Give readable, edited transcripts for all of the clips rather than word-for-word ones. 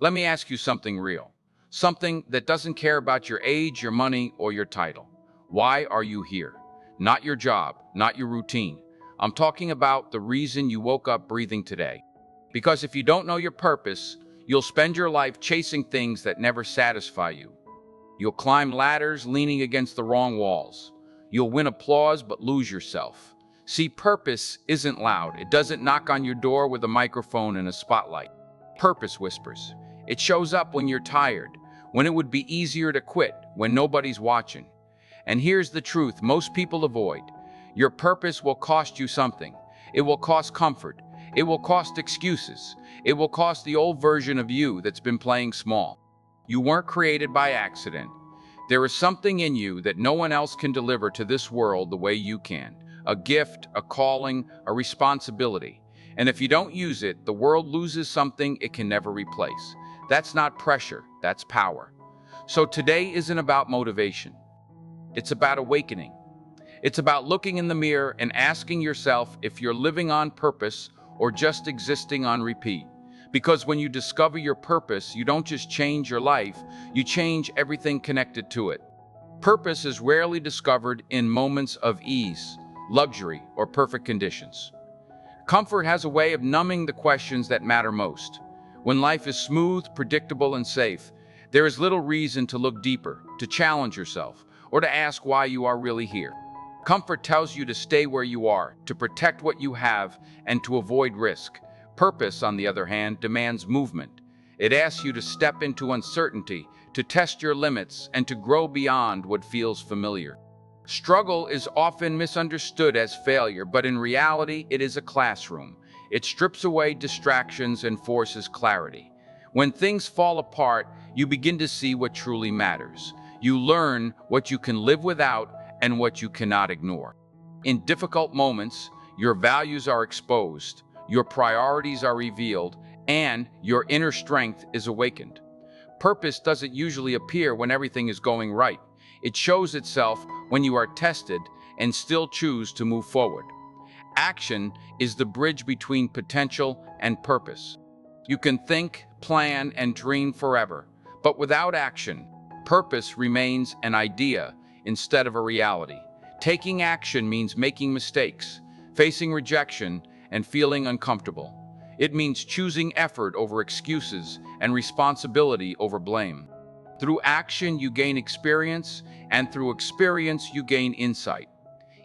Let me ask you something real. Something that doesn't care about your age, your money, or your title. Why are you here? Not your job, not your routine. I'm talking about the reason you woke up breathing today. Because if you don't know your purpose, you'll spend your life chasing things that never satisfy you. You'll climb ladders leaning against the wrong walls. You'll win applause but lose yourself. See, purpose isn't loud. It doesn't knock on your door with a microphone and a spotlight. Purpose whispers. It shows up when you're tired, when it would be easier to quit, when nobody's watching. And here's the truth most people avoid. Your purpose will cost you something. It will cost comfort. It will cost excuses. It will cost the old version of you that's been playing small. You weren't created by accident. There is something in you that no one else can deliver to this world the way you can. A gift, a calling, a responsibility. And if you don't use it, the world loses something it can never replace. That's not pressure, that's power. So today isn't about motivation. It's about awakening. It's about looking in the mirror and asking yourself if you're living on purpose or just existing on repeat. Because when you discover your purpose, you don't just change your life, you change everything connected to it. Purpose is rarely discovered in moments of ease, luxury, or perfect conditions. Comfort has a way of numbing the questions that matter most. When life is smooth, predictable, and safe, there is little reason to look deeper, to challenge yourself, or to ask why you are really here. Comfort tells you to stay where you are, to protect what you have, and to avoid risk. Purpose, on the other hand, demands movement. It asks you to step into uncertainty, to test your limits, and to grow beyond what feels familiar. Struggle is often misunderstood as failure, but in reality, it is a classroom. It strips away distractions and forces clarity. When things fall apart, you begin to see what truly matters. You learn what you can live without and what you cannot ignore. In difficult moments, your values are exposed, your priorities are revealed, and your inner strength is awakened. Purpose doesn't usually appear when everything is going right. It shows itself when you are tested and still choose to move forward. Action is the bridge between potential and purpose. You can think, plan, and dream forever, but without action, purpose remains an idea instead of a reality. Taking action means making mistakes, facing rejection, and feeling uncomfortable. It means choosing effort over excuses and responsibility over blame. Through action, you gain experience, and through experience, you gain insight.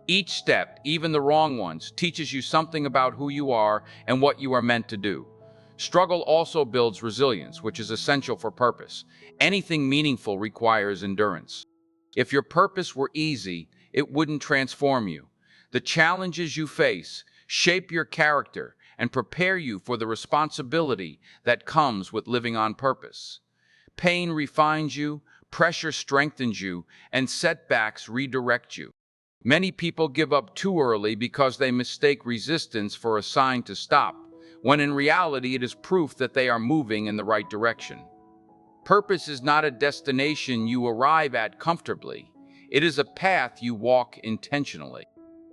Each step, even the wrong ones, teaches you something about who you are and what you are meant to do. Struggle also builds resilience, which is essential for purpose. Anything meaningful requires endurance. If your purpose were easy, it wouldn't transform you. The challenges you face shape your character and prepare you for the responsibility that comes with living on purpose. Pain refines you, pressure strengthens you, and setbacks redirect you. Many people give up too early because they mistake resistance for a sign to stop, when in reality it is proof that they are moving in the right direction. Purpose is not a destination you arrive at comfortably. It is a path you walk intentionally.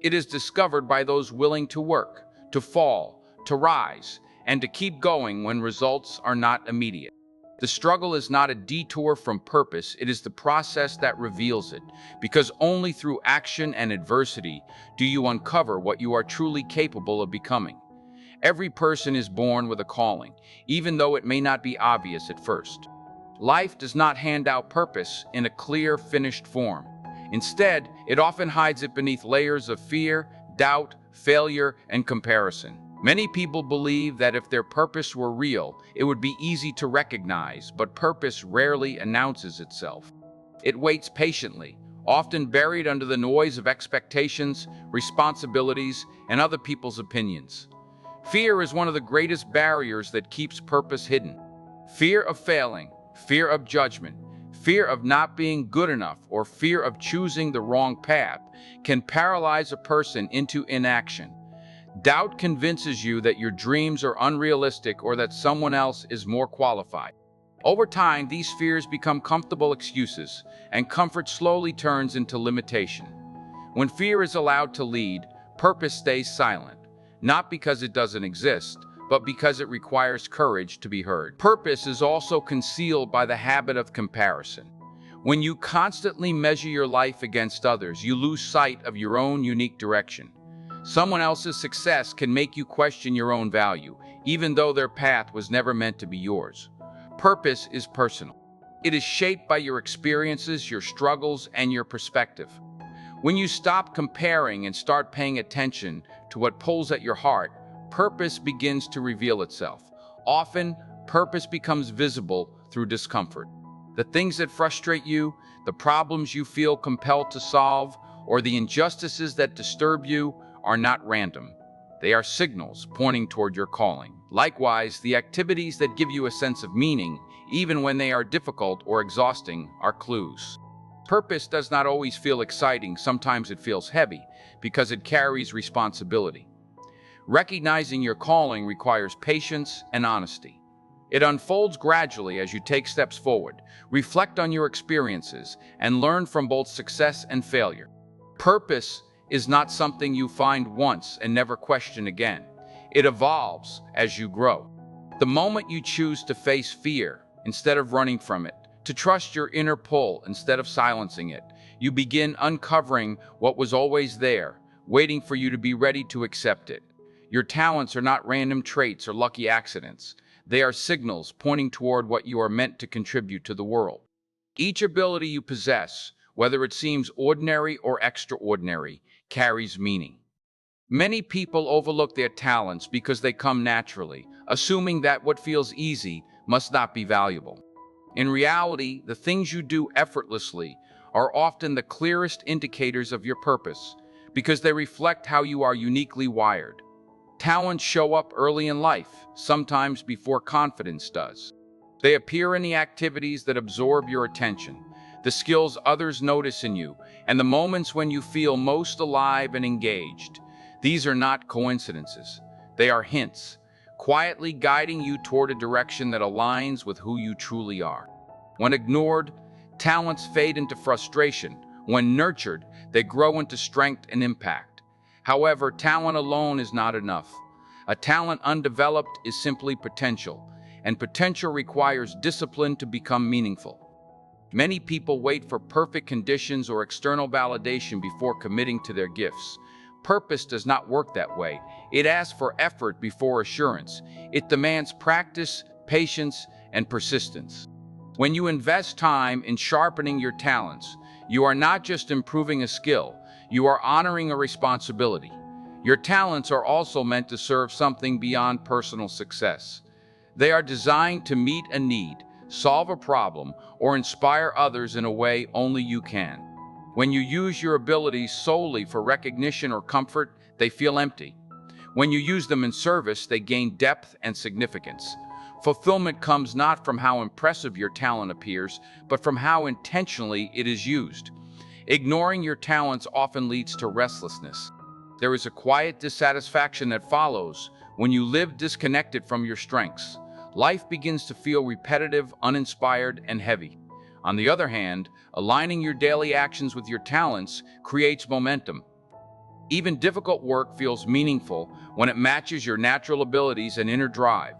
It is discovered by those willing to work, to fall, to rise, and to keep going when results are not immediate. The struggle is not a detour from purpose, it is the process that reveals it, because only through action and adversity do you uncover what you are truly capable of becoming. Every person is born with a calling, even though it may not be obvious at first. Life does not hand out purpose in a clear, finished form. Instead, it often hides it beneath layers of fear, doubt, failure, and comparison. Many people believe that if their purpose were real, it would be easy to recognize, but purpose rarely announces itself. It waits patiently, often buried under the noise of expectations, responsibilities, and other people's opinions. Fear is one of the greatest barriers that keeps purpose hidden. Fear of failing, fear of judgment, fear of not being good enough, or fear of choosing the wrong path can paralyze a person into inaction. Doubt convinces you that your dreams are unrealistic or that someone else is more qualified. Over time, these fears become comfortable excuses, and comfort slowly turns into limitation. When fear is allowed to lead, purpose stays silent, not because it doesn't exist, but because it requires courage to be heard. Purpose is also concealed by the habit of comparison. When you constantly measure your life against others, you lose sight of your own unique direction. Someone else's success can make you question your own value, even though their path was never meant to be yours. Purpose is personal. It is shaped by your experiences, your struggles, and your perspective. When you stop comparing and start paying attention to what pulls at your heart, purpose begins to reveal itself. Often, purpose becomes visible through discomfort. The things that frustrate you, the problems you feel compelled to solve, or the injustices that disturb you are not random. They are signals pointing toward your calling. Likewise, the activities that give you a sense of meaning, even when they are difficult or exhausting, are clues. Purpose does not always feel exciting. Sometimes it feels heavy because it carries responsibility. Recognizing your calling requires patience and honesty. It unfolds gradually as you take steps forward, reflect on your experiences, and learn from both success and failure. Purpose is not something you find once and never question again. It evolves as you grow. The moment you choose to face fear instead of running from it, to trust your inner pull instead of silencing it, you begin uncovering what was always there, waiting for you to be ready to accept it. Your talents are not random traits or lucky accidents. They are signals pointing toward what you are meant to contribute to the world. Each ability you possess, whether it seems ordinary or extraordinary, carries meaning. Many people overlook their talents because they come naturally, assuming that what feels easy must not be valuable. In reality, the things you do effortlessly are often the clearest indicators of your purpose because they reflect how you are uniquely wired. Talents show up early in life, sometimes before confidence does. They appear in the activities that absorb your attention, the skills others notice in you, and the moments when you feel most alive and engaged. These are not coincidences. They are hints, quietly guiding you toward a direction that aligns with who you truly are. When ignored, talents fade into frustration. When nurtured, they grow into strength and impact. However, talent alone is not enough. A talent undeveloped is simply potential, and potential requires discipline to become meaningful. Many people wait for perfect conditions or external validation before committing to their gifts. Purpose does not work that way. It asks for effort before assurance. It demands practice, patience, and persistence. When you invest time in sharpening your talents, you are not just improving a skill, you are honoring a responsibility. Your talents are also meant to serve something beyond personal success. They are designed to meet a need, solve a problem, or inspire others in a way only you can. When you use your abilities solely for recognition or comfort, they feel empty. When you use them in service, they gain depth and significance. Fulfillment comes not from how impressive your talent appears, but from how intentionally it is used. Ignoring your talents often leads to restlessness. There is a quiet dissatisfaction that follows when you live disconnected from your strengths. Life begins to feel repetitive, uninspired, and heavy. On the other hand, aligning your daily actions with your talents creates momentum. Even difficult work feels meaningful when it matches your natural abilities and inner drive.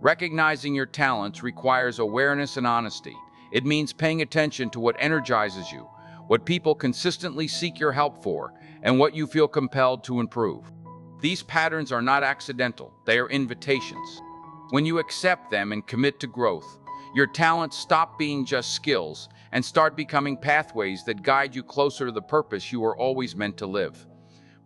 Recognizing your talents requires awareness and honesty. It means paying attention to what energizes you, what people consistently seek your help for, and what you feel compelled to improve. These patterns are not accidental, they are invitations. When you accept them and commit to growth, your talents stop being just skills and start becoming pathways that guide you closer to the purpose you were always meant to live.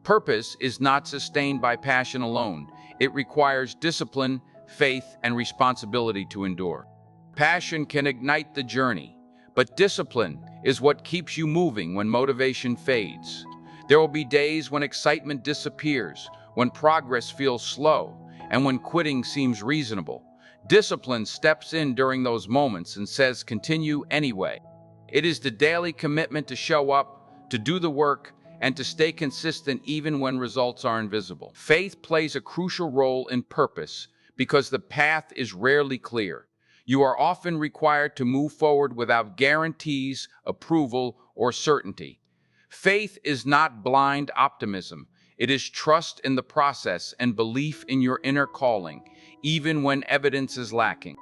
Purpose is not sustained by passion alone. It requires discipline, faith, and responsibility to endure. Passion can ignite the journey, but discipline is what keeps you moving when motivation fades. There will be days when excitement disappears, when progress feels slow, and when quitting seems reasonable. Discipline steps in during those moments and says, continue anyway. It is the daily commitment to show up, to do the work, and to stay consistent even when results are invisible. Faith plays a crucial role in purpose because the path is rarely clear. You are often required to move forward without guarantees, approval, or certainty. Faith is not blind optimism. It is trust in the process and belief in your inner calling. even when evidence is lacking.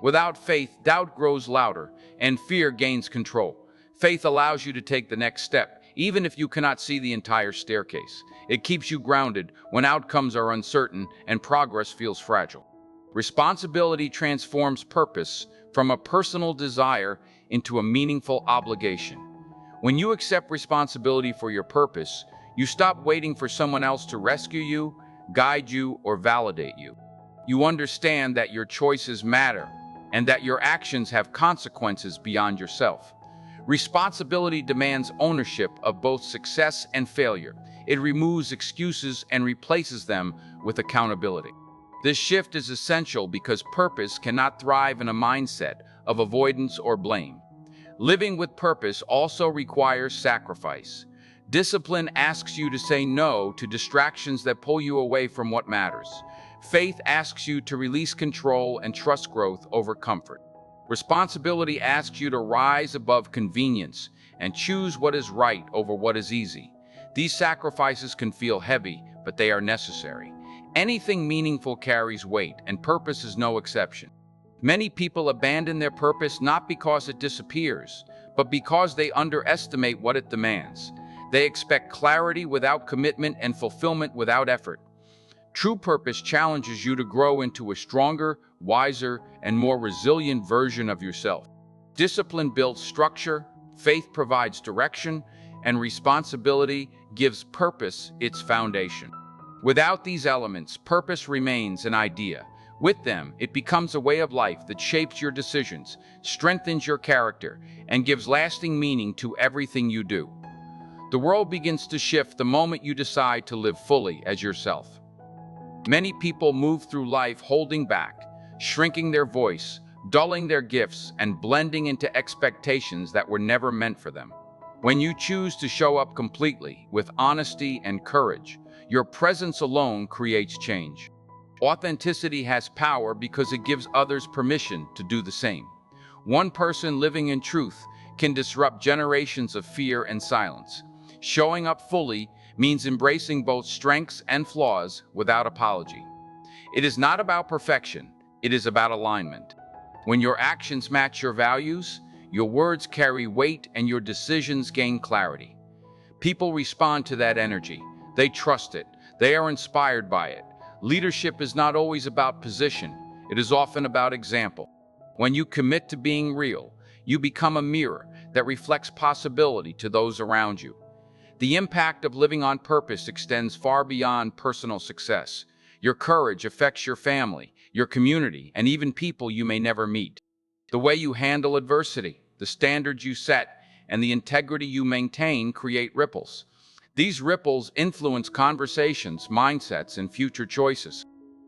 Without faith, doubt grows louder, and fear gains control. Faith allows you to take the next step, even if you cannot see the entire staircase. It keeps you grounded when outcomes are uncertain and progress feels fragile. Responsibility transforms purpose from a personal desire into a meaningful obligation. When you accept responsibility for your purpose, you stop waiting for someone else to rescue you, guide you, or validate you. You understand that your choices matter and that your actions have consequences beyond yourself. Responsibility demands ownership of both success and failure. It removes excuses and replaces them with accountability. This shift is essential because purpose cannot thrive in a mindset of avoidance or blame. Living with purpose also requires sacrifice. Discipline asks you to say no to distractions that pull you away from what matters. Faith asks you to release control and trust growth over comfort. Responsibility asks you to rise above convenience and choose what is right over what is easy. These sacrifices can feel heavy, but they are necessary. Anything meaningful carries weight, and purpose is no exception. Many people abandon their purpose not because it disappears, but because they underestimate what it demands. They expect clarity without commitment and fulfillment without effort. True purpose challenges you to grow into a stronger, wiser, and more resilient version of yourself. Discipline builds structure, faith provides direction, and responsibility gives purpose its foundation. Without these elements, purpose remains an idea. With them, it becomes a way of life that shapes your decisions, strengthens your character, and gives lasting meaning to everything you do. The world begins to shift the moment you decide to live fully as yourself. Many people move through life holding back, shrinking their voice, dulling their gifts, and blending into expectations that were never meant for them. When you choose to show up completely, with honesty and courage, your presence alone creates change. Authenticity has power because it gives others permission to do the same. One person living in truth can disrupt generations of fear and silence. Showing up fully means embracing both strengths and flaws without apology. It is not about perfection, it is about alignment. When your actions match your values, your words carry weight and your decisions gain clarity. People respond to that energy. They trust it. They are inspired by it. Leadership is not always about position. It is often about example. When you commit to being real, you become a mirror that reflects possibility to those around you. The impact of living on purpose extends far beyond personal success. Your courage affects your family, your community, and even people you may never meet. The way you handle adversity, the standards you set, and the integrity you maintain create ripples. These ripples influence conversations, mindsets, and future choices.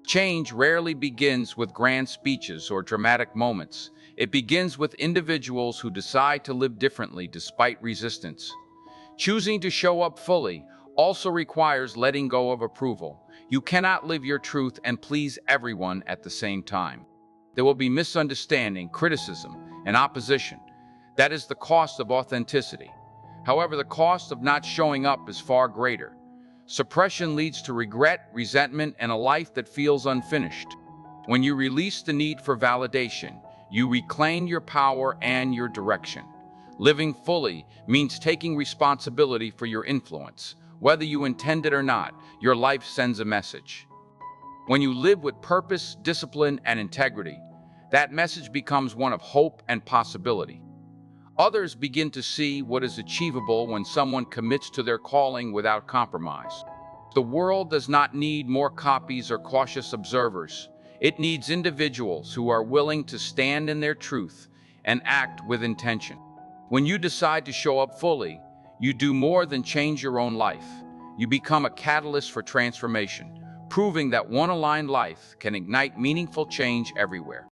Change rarely begins with grand speeches or dramatic moments. It begins with individuals who decide to live differently despite resistance. Choosing to show up fully also requires letting go of approval. You cannot live your truth and please everyone at the same time. There will be misunderstanding, criticism, and opposition. That is the cost of authenticity. However, the cost of not showing up is far greater. Suppression leads to regret, resentment, and a life that feels unfinished. When you release the need for validation, you reclaim your power and your direction. Living fully means taking responsibility for your influence. Whether you intend it or not, your life sends a message. When you live with purpose, discipline, and integrity, that message becomes one of hope and possibility. Others begin to see what is achievable when someone commits to their calling without compromise. The world does not need more copies or cautious observers. It needs individuals who are willing to stand in their truth and act with intention. When you decide to show up fully, you do more than change your own life. You become a catalyst for transformation, proving that one aligned life can ignite meaningful change everywhere.